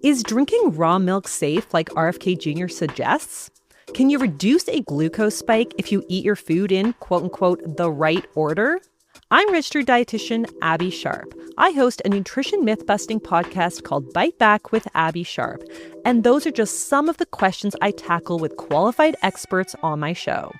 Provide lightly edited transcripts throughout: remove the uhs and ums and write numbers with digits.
Is drinking raw milk safe like RFK Jr. suggests? Can you reduce a glucose spike if you eat your food in, quote unquote, the right order? I'm registered dietitian Abby Sharp. I host a nutrition myth-busting podcast called Bite Back with Abby Sharp. And those are just some of the questions I tackle with qualified experts on my show.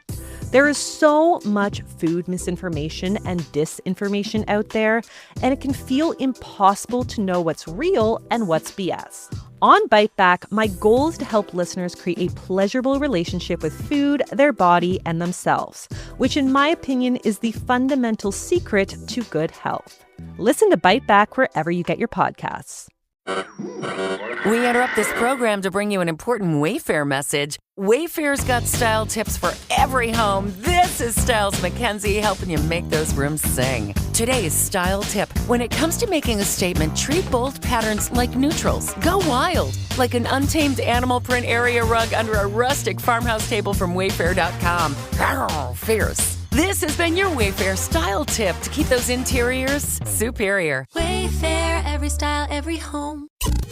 There is so much food misinformation and disinformation out there, and it can feel impossible to know what's real and what's BS. On Bite Back, my goal is to help listeners create a pleasurable relationship with food, their body, and themselves, which in my opinion is the fundamental secret to good health. Listen to Bite Back wherever you get your podcasts. We interrupt this program to bring you an important Wayfair message. Wayfair's got style tips for every home. This is Styles McKenzie helping you make those rooms sing. Today's style tip. When it comes to making a statement, treat bold patterns like neutrals. Go wild, like an untamed animal print area rug under a rustic farmhouse table from Wayfair.com. Arr, fierce. This has been your Wayfair style tip to keep those interiors superior. Wayfair, every style, every home.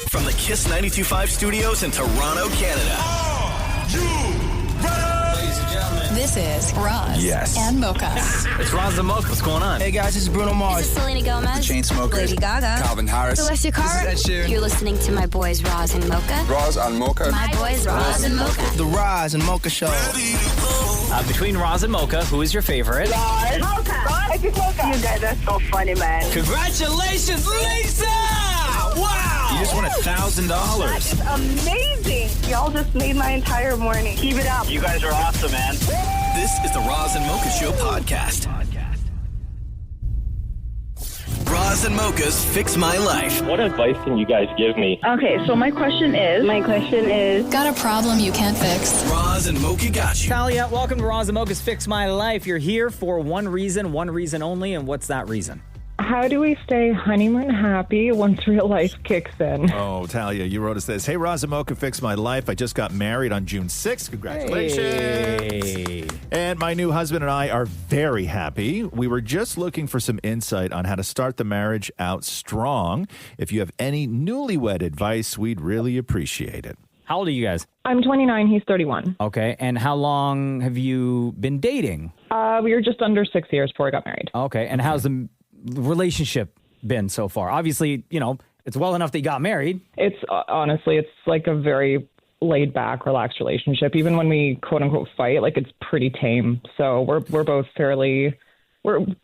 From the Kiss 92.5 studios in Toronto, Canada. Are you ready? Ladies and gentlemen. This is Roz and Mocha. It's Roz and Mocha. What's going on? Hey guys, this is Bruno Mars. This is Selena Gomez. The Chainsmokers. Lady Gaga. Calvin Harris. Alessia Cara. This is Ed Sheeran. You're listening to my boys Roz and Mocha. Roz and Mocha. My boys Roz and Mocha. The Roz and Mocha Show. Between Roz and Mocha, who is your favorite? Roz. Mocha. Roz. Mocha. You guys are so funny, man. Congratulations, Lisa! Wow! You just won $1,000. That is amazing. Y'all just made my entire morning. Keep it up. You guys are awesome, man. This is the Roz and Mocha Show podcast. Roz and Mocha's Fix My Life. What advice can you guys give me? Okay, so my question is... Got a problem you can't fix? Roz and Mocha got you. Talia, welcome to Roz and Mocha's Fix My Life. You're here for one reason only, and what's that reason? How do we stay honeymoon happy once real life kicks in? Oh, Talia, you wrote us this. Hey, Roz and Mocha, Fix My Life. I just got married on June 6th. Congratulations. Hey. And my new husband and I are very happy. We were just looking for some insight on how to start the marriage out strong. If you have any newlywed advice, we'd really appreciate it. How old are you guys? I'm 29. He's 31. Okay, and how long have you been dating? We were just under 6 years before we got married. Okay, and how's the relationship been so far? Obviously, you know, it's well enough that you got married. It's honestly, it's like a very laid back, relaxed relationship. Even when we quote unquote fight, like it's pretty tame. So we're both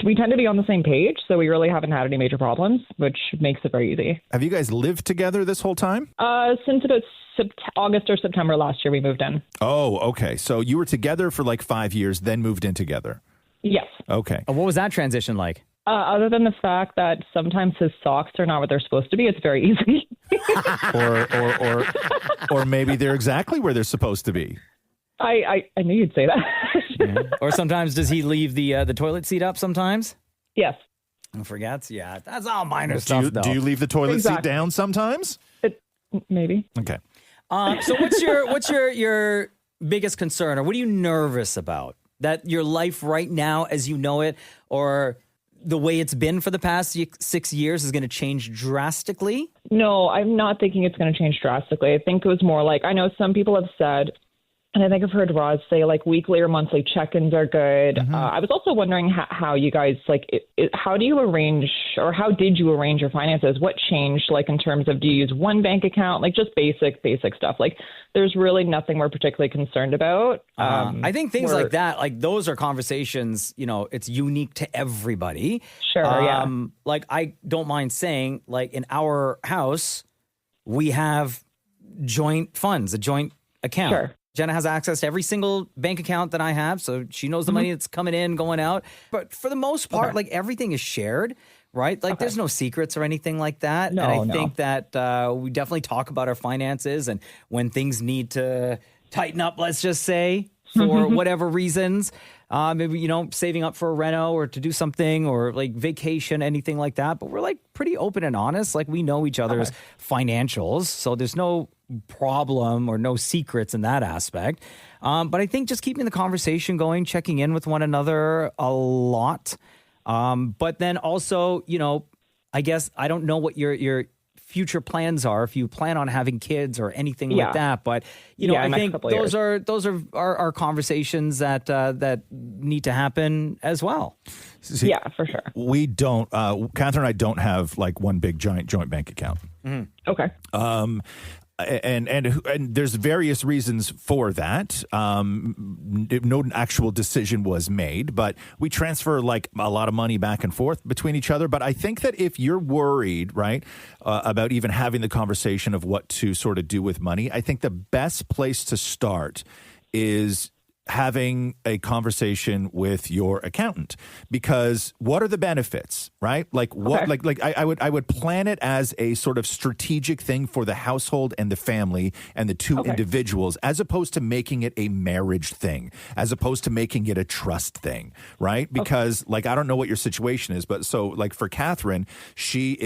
we tend to be on the same page. So we really haven't had any major problems, which makes it very easy. Have you guys lived together this whole time? Since about August or September last year, we moved in. Oh, okay. So you were together for like 5 years, then moved in together. Yes. Okay. What was that transition like? Other than the fact that sometimes his socks are not what they're supposed to be, it's very easy. or maybe they're exactly where they're supposed to be. I knew you'd say that. Yeah. Or sometimes does he leave the toilet seat up sometimes? Yes. And forgets? Yeah, that's all minor stuff, though. Do you leave the toilet seat down sometimes? Maybe. Okay. So what's your biggest concern, or what are you nervous about? That your life right now, as you know it, or the way it's been for the past 6 years is going to change drastically? No, I'm not thinking it's going to change drastically. I think it was more like, I know some people have said, and I think I've heard Roz say, like, weekly or monthly check-ins are good. Mm-hmm. I was also wondering how you guys, like, how do you arrange, or how did you arrange your finances? What changed, like, in terms of, do you use one bank account? Like, just basic stuff. Like, there's really nothing we're particularly concerned about. I think things like that, like, those are conversations, you know, it's unique to everybody. Sure, yeah. Like, I don't mind saying, like, in our house, we have joint funds, a joint account. Sure. Jenna has access to every single bank account that I have, so she knows the money that's coming in, going out. But for the most part, like, everything is shared, right? Like, there's no secrets or anything like that. No, and I think that we definitely talk about our finances, and when things need to tighten up, let's just say, for whatever reasons, maybe, you know, saving up for a reno or to do something, or like vacation, anything like that. But we're like pretty open and honest. Like, we know each other's financials, so there's no problem or no secrets in that aspect. But I think just keeping the conversation going, checking in with one another a lot. But then also, you know, I guess I don't know what your future plans are, if you plan on having kids or anything like that. But, I think those are conversations that need to happen as well. See, yeah, for sure. We don't, Catherine and I don't have like one big giant joint bank account. Mm-hmm. Okay. And there's various reasons for that. No actual decision was made, but we transfer like a lot of money back and forth between each other. But I think that if you're worried, right, about even having the conversation of what to sort of do with money, I think the best place to start is having a conversation with your accountant, because what are the benefits, right? Like what, I would plan it as a sort of strategic thing for the household and the family and the two individuals, as opposed to making it a marriage thing, as opposed to making it a trust thing, right? Because I don't know what your situation is, but so like for Catherine, she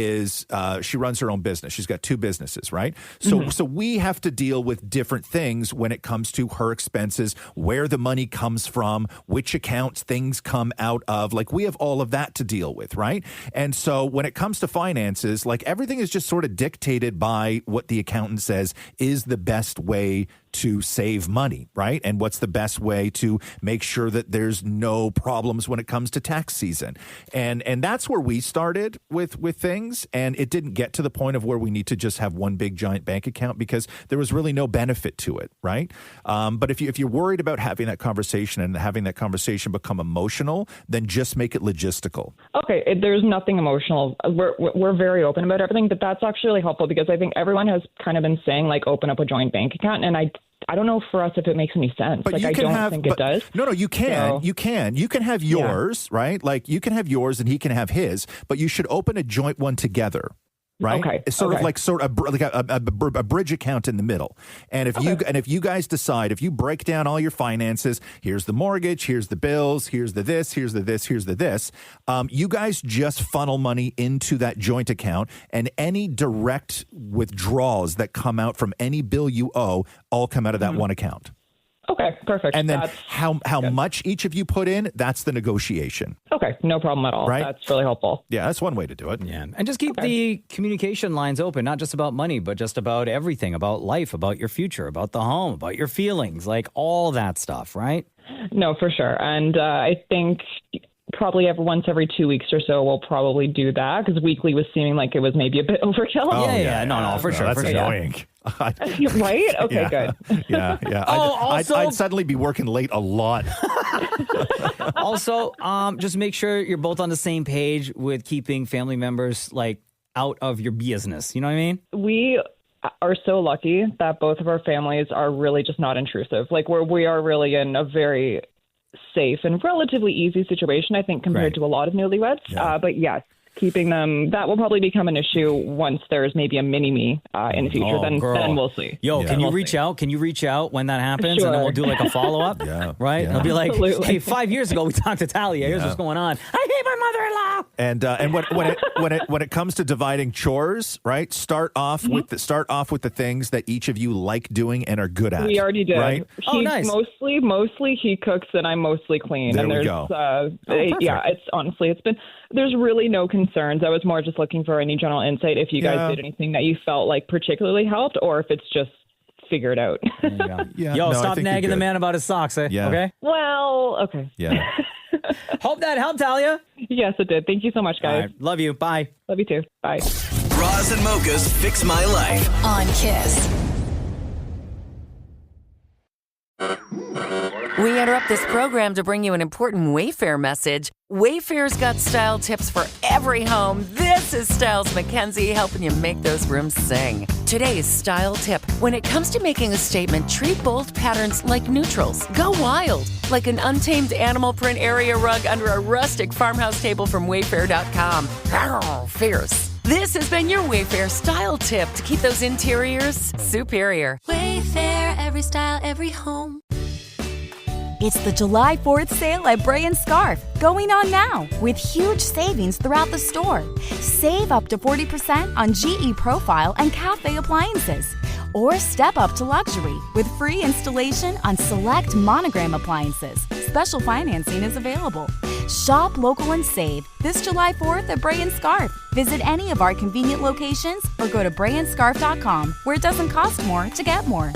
runs her own business. She's got two businesses, right? So we have to deal with different things when it comes to her expenses, where the money comes from, which accounts things come out of. Like we have all of that to deal with, right? And so when it comes to finances, like everything is just sort of dictated by what the accountant says is the best way to save money, right? And what's the best way to make sure that there's no problems when it comes to tax season. And that's where we started with things, and it didn't get to the point of where we need to just have one big giant bank account, because there was really no benefit to it, right? But if you're worried about having that conversation and having that conversation become emotional, then just make it logistical. Okay, there's nothing emotional. We're very open about everything, but that's actually really helpful, because I think everyone has kind of been saying like open up a joint bank account, and I don't know for us if it makes any sense. But I don't think it does. No, you can. So, you can have yours, right? Like you can have yours and he can have his, but you should open a joint one together. Right. Okay. It's sort of like a bridge account in the middle. And if you guys decide, if you break down all your finances, here's the mortgage, here's the bills, here's the this, here's the this, here's the this. You guys just funnel money into that joint account, and any direct withdrawals that come out from any bill you owe all come out of that one account. Okay, perfect. And then how much each of you put in, that's the negotiation. Okay, no problem at all. Right? That's really helpful. Yeah, that's one way to do it. Yeah. And just keep the communication lines open, not just about money, but just about everything, about life, about your future, about the home, about your feelings, like all that stuff, right? No, for sure. And I think probably once every 2 weeks or so, we'll probably do that, because weekly was seeming like it was maybe a bit overkill. Oh, yeah. No, for sure. That's for annoying. Sure. Right? Okay, good. Yeah. I'd suddenly be working late a lot. Also, just make sure you're both on the same page with keeping family members like out of your business. You know what I mean? We are so lucky that both of our families are really just not intrusive. Like we are really in a very safe and relatively easy situation, I think, compared to a lot of newlyweds. Yeah. But yes, keeping them, that will probably become an issue once there's maybe a mini-me in the future. Then we'll see. Can you reach out? Can you reach out when that happens? Sure. And then we'll do like a follow-up, right? It'll be like, hey, 5 years ago we talked to Talia. Here's what's going on. I hate my mother-in-law. And when it comes to dividing chores, right? Start off with the things that each of you like doing and are good at. We already did. Right? Nice. Mostly he cooks and I mostly clean. There and we go. There's really no concerns. I was more just looking for any general insight if you guys did anything that you felt like particularly helped, or if it's just figured out. Stop nagging the man about his socks, eh? Yeah. Okay? Well, okay. Yeah. Hope that helped, Talia. Yes, it did. Thank you so much, guys. All right. Love you. Bye. Love you too. Bye. Roz and Mocha's Fix My Life. On Kiss. We interrupt this program to bring you an important Wayfair message. Wayfair's got style tips for every home. This is Styles Mackenzie helping you make those rooms sing. Today's style tip. When it comes to making a statement, treat bold patterns like neutrals. Go wild, like an untamed animal print area rug under a rustic farmhouse table from Wayfair.com. Arr, fierce. This has been your Wayfair style tip to keep those interiors superior. Wayfair, every style, every home. It's the July 4th sale at Bray & Scarf, going on now with huge savings throughout the store. Save up to 40% on GE Profile and Cafe appliances. Or step up to luxury with free installation on select Monogram appliances. Special financing is available. Shop local and save this July 4th at Bray & Scarf. Visit any of our convenient locations or go to brayandscarf.com, where it doesn't cost more to get more.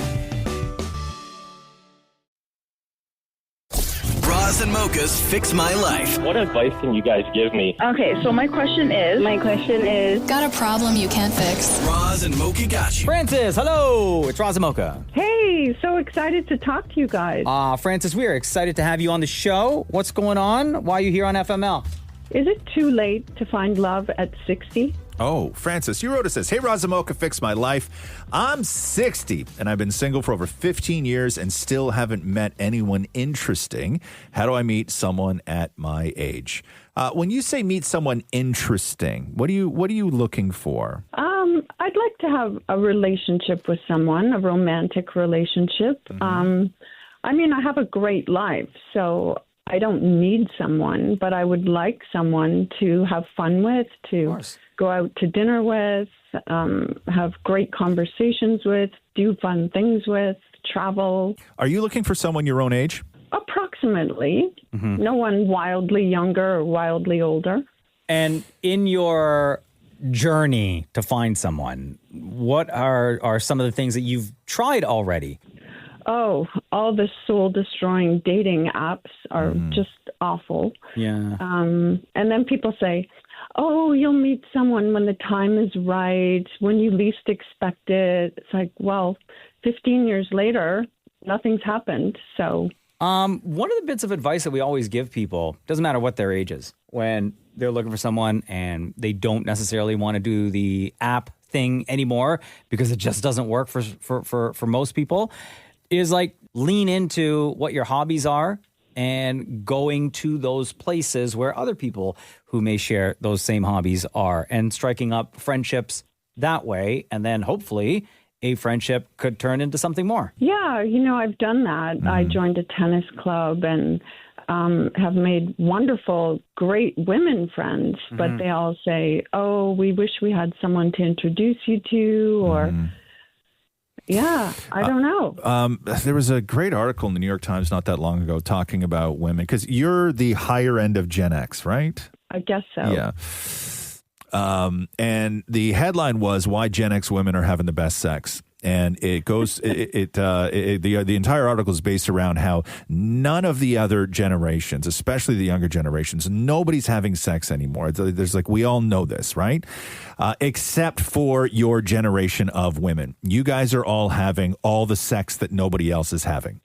Roz and Mocha's Fix My Life. What advice can you guys give me? Okay, so my question is... Got a problem you can't fix? Roz and Mocha got you. Francis, hello. It's Roz Mocha. Hey, so excited to talk to you guys. Francis, we are excited to have you on the show. What's going on? Why are you here on FML? Is it too late to find love at 60? Oh, Francis, you wrote us this. Hey, Roz Mocha, Fix My Life. I'm 60, and I've been single for over 15 years and still haven't met anyone interesting. How do I meet someone at my age? When you say meet someone interesting, what are you looking for? I'd like to have a relationship with someone, a romantic relationship. I mean, I have a great life, so I don't need someone, but I would like someone to have fun with, to go out to dinner with, have great conversations with, do fun things with, travel. Are you looking for someone your own age? Approximately. No one wildly younger or wildly older. And in your journey to find someone, what are some of the things that you've tried already? Oh, all the soul-destroying dating apps are just awful. Yeah. And then people say, oh, you'll meet someone when the time is right, when you least expect it. It's like, well, 15 years later, nothing's happened. So one of the bits of advice that we always give people, doesn't matter what their age is, when they're looking for someone and they don't necessarily want to do the app thing anymore because it just doesn't work for most people, is like lean into what your hobbies are and going to those places where other people who may share those same hobbies are, and striking up friendships that way. And then hopefully a friendship could turn into something more. Yeah, I've done that. I joined a tennis club and have made wonderful, great women friends, but they all say, oh, we wish we had someone to introduce you to, or... Yeah, I don't know. There was a great article in the New York Times not that long ago talking about women, because you're the higher end of Gen X, right? I guess so. Yeah. And the headline was why Gen X women are having the best sex. And it goes, the entire article is based around how none of the other generations, especially the younger generations, nobody's having sex anymore. There's like, we all know this, right? Except for your generation of women. You guys are all having all the sex that nobody else is having.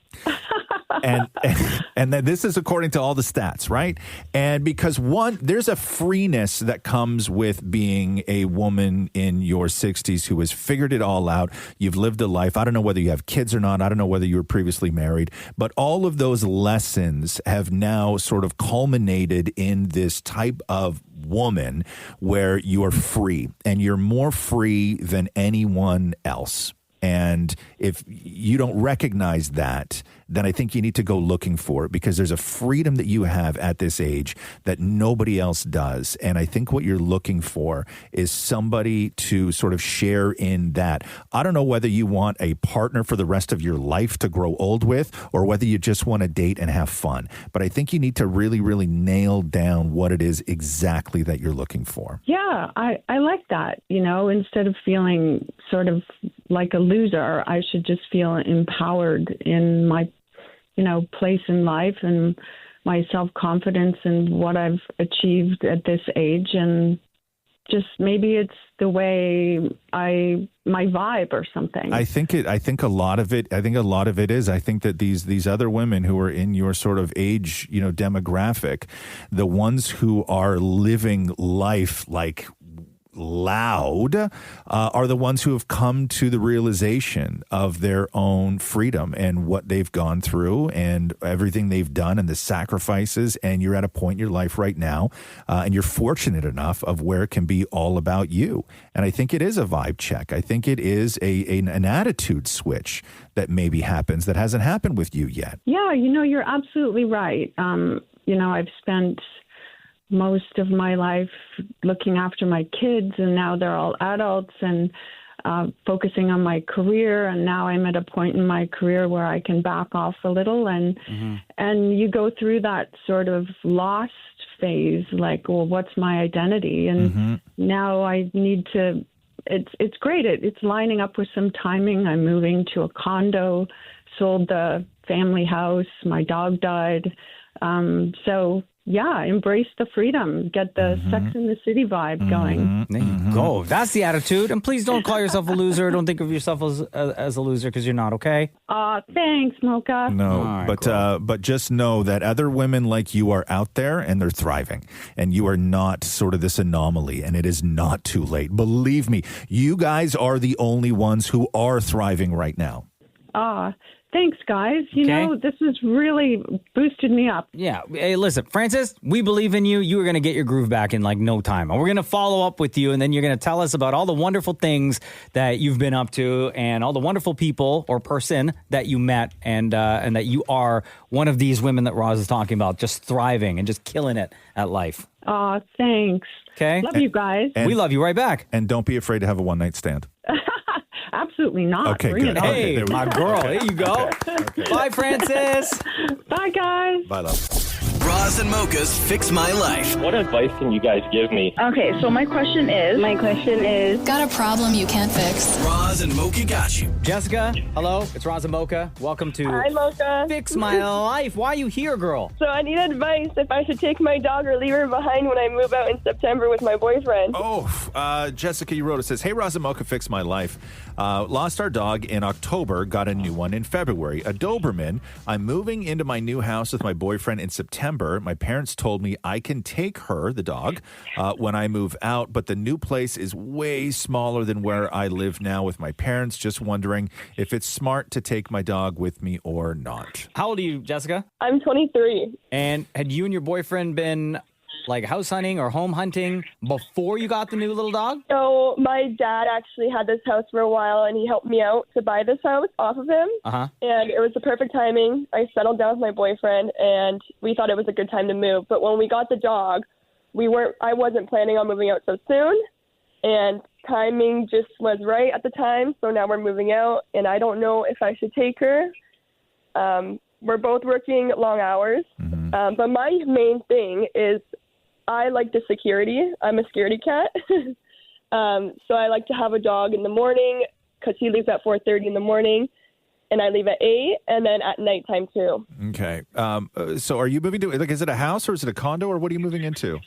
And then this is according to all the stats, right? And because there's a freeness that comes with being a woman in your 60s who has figured it all out. You've lived a life. I don't know whether you have kids or not. I don't know whether you were previously married, but all of those lessons have now sort of culminated in this type of woman where you are free, and you're more free than anyone else. And if you don't recognize that, then I think you need to go looking for it, because there's a freedom that you have at this age that nobody else does. And I think what you're looking for is somebody to sort of share in that. I don't know whether you want a partner for the rest of your life to grow old with, or whether you just want to date and have fun. But I think you need to really, really nail down what it is exactly that you're looking for. Yeah, I like that. Instead of feeling sort of like a loser, I should just feel empowered in my place in life and my self-confidence and what I've achieved at this age. And just maybe it's the way my vibe or something. I think a lot of it is. I think that these other women who are in your sort of age, demographic, the ones who are living life like loud are the ones who have come to the realization of their own freedom and what they've gone through and everything they've done and the sacrifices. And you're at a point in your life right now, and you're fortunate enough of where it can be all about you. And I think it is a vibe check. I think it is an attitude switch that maybe happens that hasn't happened with you yet. Yeah, you're absolutely right. I've spent most of my life looking after my kids, and now they're all adults, and focusing on my career, and now I'm at a point in my career where I can back off a little, and you go through that sort of lost phase, like, well, what's my identity? And now I need to. It's great. It's lining up with some timing. I'm moving to a condo, sold the family house. My dog died, so. Yeah, embrace the freedom. Get the Sex in the City vibe going. There you go. That's the attitude. And please don't call yourself a loser. Don't think of yourself as a loser because you're not, okay? Thanks, Mocha. No, right, but just know that other women like you are out there and they're thriving. And you are not sort of this anomaly, and it is not too late. Believe me, you guys are the only ones who are thriving right now. Thanks, guys. You know, this has really boosted me up. Yeah. Hey, listen, Francis, we believe in you. You are going to get your groove back in like no time. And we're going to follow up with you, and then you're going to tell us about all the wonderful things that you've been up to and all the wonderful people or person that you met, and that you are one of these women that Roz is talking about, just thriving and just killing it at life. Thanks. Okay. Love you guys. We love you right back. And don't be afraid to have a one-night stand. Absolutely not. Okay, Bring good. it on. Hey, there we my go. girl. There you go. Bye, Francis. Bye, guys. Bye, love. Roz and Mocha's Fix My Life. What advice can you guys give me? Okay, so my question is... Got a problem you can't fix? Roz and Mocha got you. Jessica, hello. It's Roz and Mocha. Welcome to Hi, Mocha. Fix My Life. Why are you here, girl? So I need advice if I should take my dog or leave her behind when I move out in September with my boyfriend. Jessica, you wrote, it says, hey, Roz and Mocha, Fix My Life. Lost our dog in October, got a new one in February, a Doberman. I'm moving into my new house with my boyfriend in September. My parents told me I can take her, the dog, when I move out, but the new place is way smaller than where I live now with my parents. Just wondering if it's smart to take my dog with me or not. How old are you, Jessica? I'm 23. And had you and your boyfriend been like house hunting or home hunting before you got the new little dog? So my dad actually had this house for a while, and he helped me out to buy this house off of him. And it was the perfect timing. I settled down with my boyfriend, and we thought it was a good time to move. But when we got the dog, I wasn't planning on moving out so soon, and timing just was right at the time. So now we're moving out, and I don't know if I should take her. We're both working long hours, but my main thing is I like the security. I'm a scaredy cat. So I like to have a dog in the morning because he leaves at 4:30 in the morning, and I leave at 8, and then at nighttime too. Okay. So are you moving to, like, is it a house or is it a condo, or what are you moving into?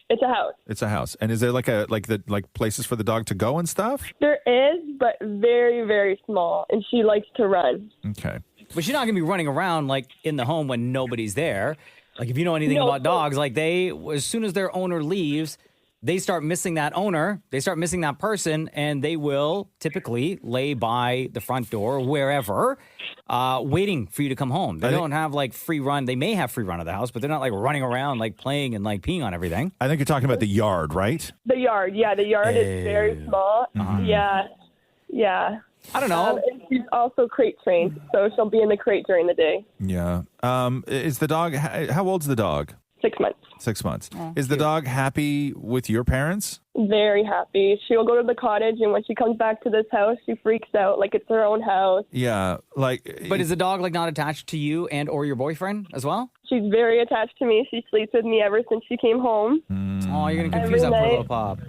It's a house. It's a house. And is there like places for the dog to go and stuff? There is, but very, very small, and she likes to run. Okay. But she's not going to be running around like in the home when nobody's there. Like if you know anything about dogs, like as soon as their owner leaves, they start missing that owner, they start missing that person, and they will typically lay by the front door or wherever, waiting for you to come home. They don't have like free run. They may have free run of the house, but they're not like running around like playing and like peeing on everything. I think you're talking about the yard, right? The yard, yeah. The yard is very small. Yeah. I don't know. And she's also crate trained, so she'll be in the crate during the day. Yeah. Is the dog, how old's the dog? 6 months. 6 months. Is the dog happy with your parents? Very happy. She'll go to the cottage, and when she comes back to this house, she freaks out like it's her own house. Yeah. But is the dog like not attached to you and or your boyfriend as well? She's very attached to me. She sleeps with me ever since she came home. Oh, you're going to confuse that poor little pup.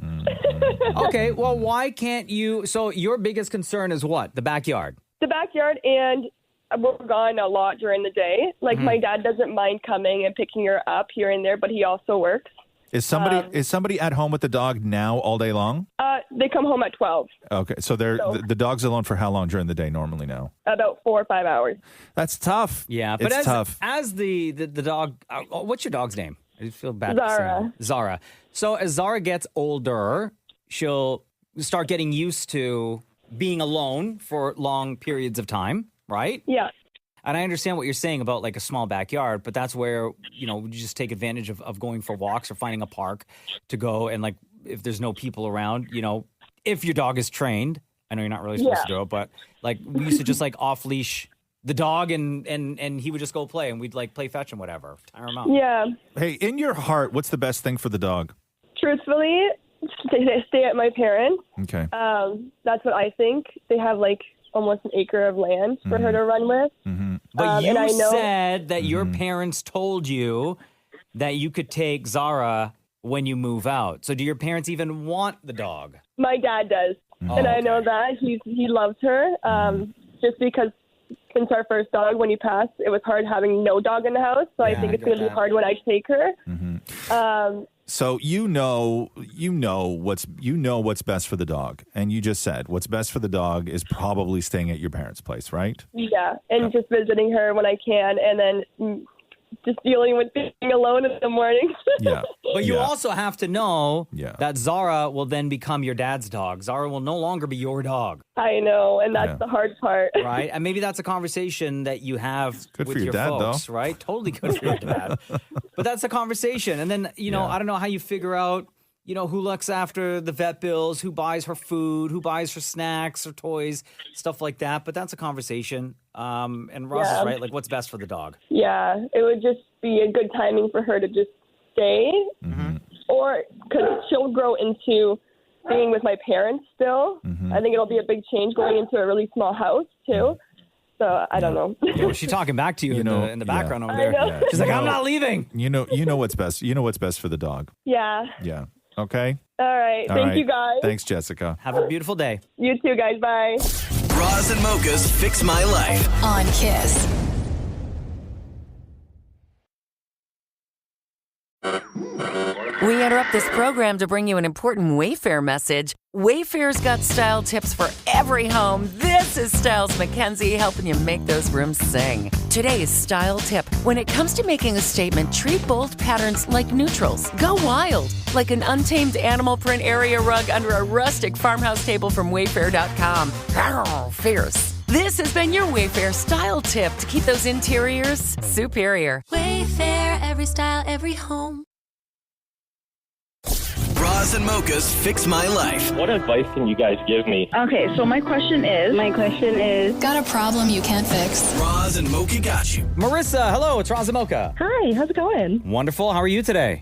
Okay, well, why can't you? So your biggest concern is what? The backyard? The backyard, and we're gone a lot during the day. Like my dad doesn't mind coming and picking her up here and there, but he also works. Is somebody at home with the dog now all day long? They come home at 12. Okay, so the dog's alone for how long during the day normally now? About 4 or 5 hours. That's tough. Yeah, but it's tough. As the dog, what's your dog's name? I feel bad. Zara. Zara. So as Zara gets older, she'll start getting used to being alone for long periods of time, right? Yeah. And I understand what you're saying about like a small backyard, but that's where, you just take advantage of going for walks or finding a park to go. And like, if there's no people around, if your dog is trained, I know you're not really supposed to do it, but like we used to just like off leash the dog and he would just go play and we'd like play fetch and whatever, tire him out. Yeah. Hey, in your heart, what's the best thing for the dog? Truthfully, stay at my parents. Okay. That's what I think. They have like almost an acre of land for her to run with. But you and I know, said that your parents told you that you could take Zara when you move out. So do your parents even want the dog? my dad does, and I know that he loves her. Just because since our first dog, when he passed, it was hard having no dog in the house. So I think it's going to be hard when I take her. So you know what's best for the dog, and you just said what's best for the dog is probably staying at your parents' place, right? Yeah, and just visiting her when I can, and then just dealing with being alone in the morning. Yeah. But you also have to know that Zara will then become your dad's dog. Zara will no longer be your dog. I know, and that's the hard part. Right? And maybe that's a conversation that you have good with for your dad, folks, though. right? Totally good for your dad. But that's a conversation. And then, I don't know how you figure out, who looks after the vet bills, who buys her food, who buys her snacks or toys, stuff like that. But that's a conversation. And Roz is right. Like, what's best for the dog? Yeah, it would just be a good timing for her to just stay. Or because she'll grow into being with my parents still. I think it'll be a big change going into a really small house, too. So I don't know. Yeah, she's talking back to you in the background over there. know. She's like, I'm not leaving. You know what's best. You know what's best for the dog. Yeah. Yeah. Okay. All right. Thank you, guys. Thanks, Jessica. Have a beautiful day. You too, guys. Bye. Roz and Mocha's Fix My Life. On Kiss. We interrupt this program to bring you an important Wayfair message. Wayfair's got style tips for every home. This is Styles Mackenzie helping you make those rooms sing. Today's style tip. When it comes to making a statement, treat bold patterns like neutrals. Go wild, like an untamed animal print area rug under a rustic farmhouse table from Wayfair.com. Arr, fierce. This has been your Wayfair style tip to keep those interiors superior. Wayfair, every style, every home. Roz and Mocha's Fix My Life. What advice can you guys give me? Okay, so my question is... Got a problem you can't fix? Roz and Mocha got you. Marissa, hello. It's Roz and Mocha. Hi, how's it going? Wonderful. How are you today?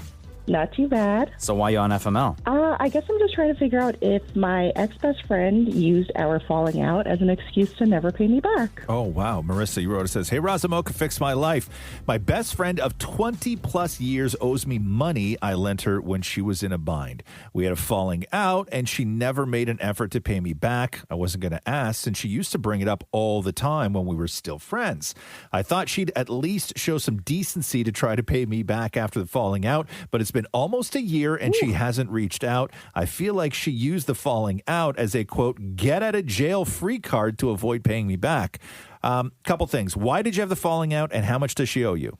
Not too bad. So why are you on FML? I guess I'm just trying to figure out if my ex-best friend used our falling out as an excuse to never pay me back. Oh, wow. Marissa, you wrote, it says, hey, Roz and Mocha, fix my life. My best friend of 20 plus years owes me money I lent her when she was in a bind. We had a falling out and she never made an effort to pay me back. I wasn't going to ask since she used to bring it up all the time when we were still friends. I thought she'd at least show some decency to try to pay me back after the falling out, but it's been almost a year and she hasn't reached out. I feel like she used the falling out as a, quote, get out of jail free card to avoid paying me back. Couple things. Why did you have the falling out and how much does she owe you?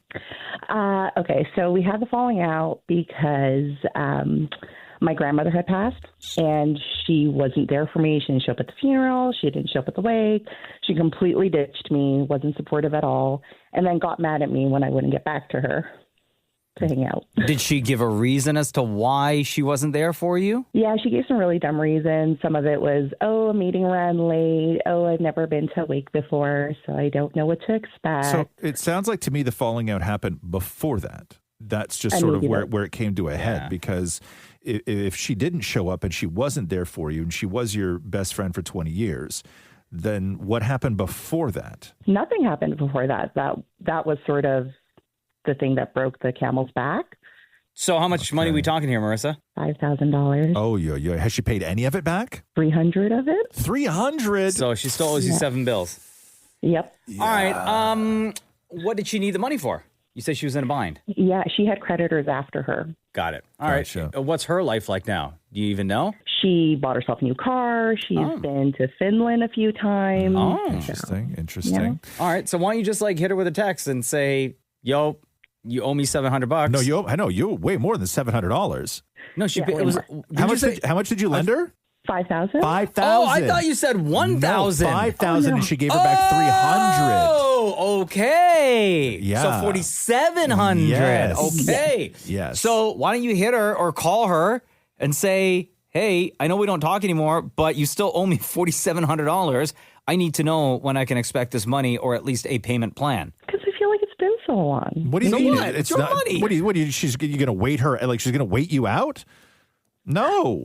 Okay, so we had the falling out because my grandmother had passed and she wasn't there for me. She didn't show up at the funeral. She didn't show up at the wake. She completely ditched me, wasn't supportive at all, and then got mad at me when I wouldn't get back to her to hang out. Did she give a reason as to why she wasn't there for you? Yeah, she gave some really dumb reasons. Some of it was, a meeting ran late. I've never been to a wake before, so I don't know what to expect. So it sounds like to me the falling out happened before that. That's just sort of where it came to a head, because if she didn't show up and she wasn't there for you and she was your best friend for 20 years, then what happened before that? Nothing happened before that. That was sort of the thing that broke the camel's back. So how much money are we talking here, Marissa? $5,000. Oh, yeah. Has she paid any of it back? 300 of it. 300? So she still owes you 7 bills. Yep. Yeah. All right. What did she need the money for? You said she was in a bind. Yeah, she had creditors after her. Got it. All right. What's her life like now? Do you even know? She bought herself a new car. She's been to Finland a few times. Oh, interesting. Yeah. All right. So why don't you just hit her with a text and say, yo, you owe me $700. No, I know you owe way more than $700. No, she. Yeah, it was. How much did you lend her? 5,000. 5,000. Oh, I thought you said 1,000. No, 5,000, and she gave her back 300. Oh, okay. Yeah. So 4,700. Yes. Okay. Yes. So why don't you hit her or call her and say, hey, I know we don't talk anymore, but you still owe me $4,700. I need to know when I can expect this money, or at least a payment plan. Because I feel like it's been so long. What do you mean? What? It's your money. What are you? She's going to wait her? Like she's going to wait you out? No.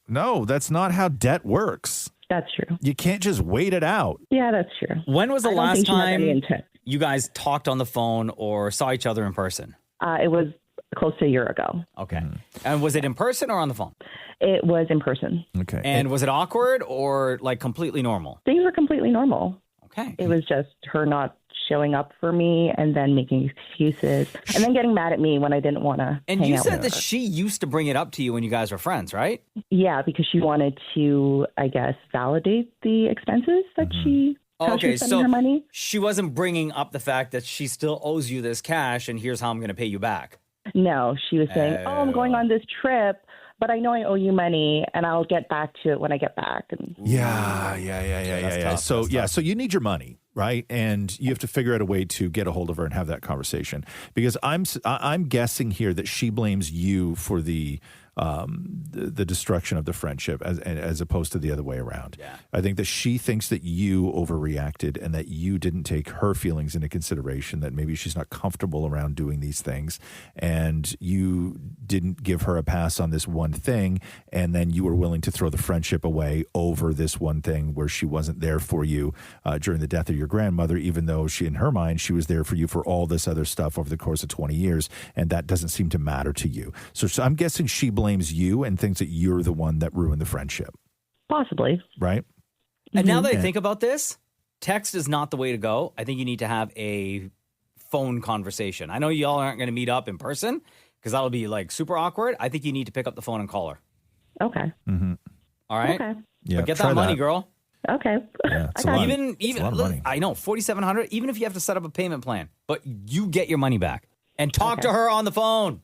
No, that's not how debt works. That's true. You can't just wait it out. Yeah, that's true. When was the I don't last think she has any time intent. you guys talked on the phone or saw each other in person? It was close to a year ago. Okay. And was it in person or on the phone? It was in person. Okay. And was it awkward or like completely normal? Things were completely normal. Okay. It was just her not showing up for me and then making excuses and then getting mad at me when I didn't want to. And you said that she used to bring it up to you when you guys were friends, right? Yeah, because she wanted to, I guess, validate the expenses that she. How she was spending her money. She wasn't bringing up the fact that she still owes you this cash and here's how I'm going to pay you back. No, she was saying, I'm going on this trip, but I know I owe you money and I'll get back to it when I get back. And Yeah. So you need your money, right? And you have to figure out a way to get a hold of her and have that conversation. Because I'm guessing here that she blames you for the destruction of the friendship as opposed to the other way around. Yeah. I think that she thinks that you overreacted and that you didn't take her feelings into consideration, that maybe she's not comfortable around doing these things and you didn't give her a pass on this one thing, and then you were willing to throw the friendship away over this one thing where she wasn't there for you during the death of your grandmother, even though in her mind she was there for you for all this other stuff over the course of 20 years, and that doesn't seem to matter to you. So I'm guessing she blames you and thinks that you're the one that ruined the friendship. Possibly. Right? And now that I think about this, text is not the way to go. I think you need to have a phone conversation. I know y'all aren't going to meet up in person because that'll be like super awkward. I think you need to pick up the phone and call her. Okay. Mm-hmm. All right? Okay. Yeah, but get try that money, that. girl. Okay. Yeah, it's a lot of money. I know, $4,700, even if you have to set up a payment plan, but you get your money back and talk to her on the phone.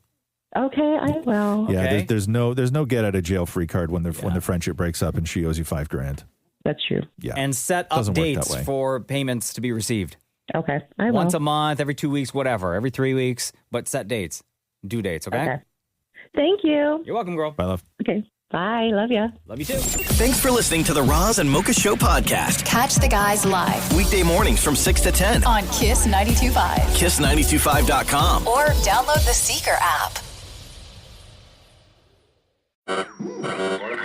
Okay, I will. Yeah, Okay. there's no get out of jail free card when the friendship breaks up and she owes you $5,000. That's true. Yeah. And set up Doesn't work that dates way. for payments to be received. Okay, I will. Once a month, every 2 weeks, whatever, every 3 weeks, but set dates, due dates, okay? Okay. Thank you. You're welcome, girl. Bye, love. Okay. Bye. Love ya. Love you too. Thanks for listening to the Roz and Mocha Show podcast. Catch the guys live Weekday mornings from 6 to 10. on Kiss 92.5 Kiss925.com. or download the Seeker app.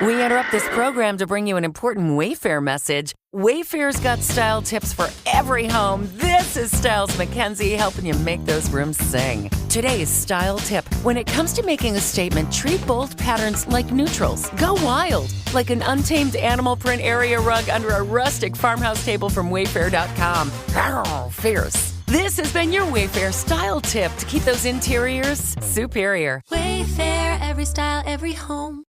We interrupt this program to bring you an important Wayfair message. Wayfair's got style tips for every home. This is Styles Mackenzie helping you make those rooms sing. Today's style tip. When it comes to making a statement, treat bold patterns like neutrals. Go wild, like an untamed animal print area rug under a rustic farmhouse table from Wayfair.com. Arr, fierce. This has been your Wayfair style tip to keep those interiors superior. Wayfair, every style, every home.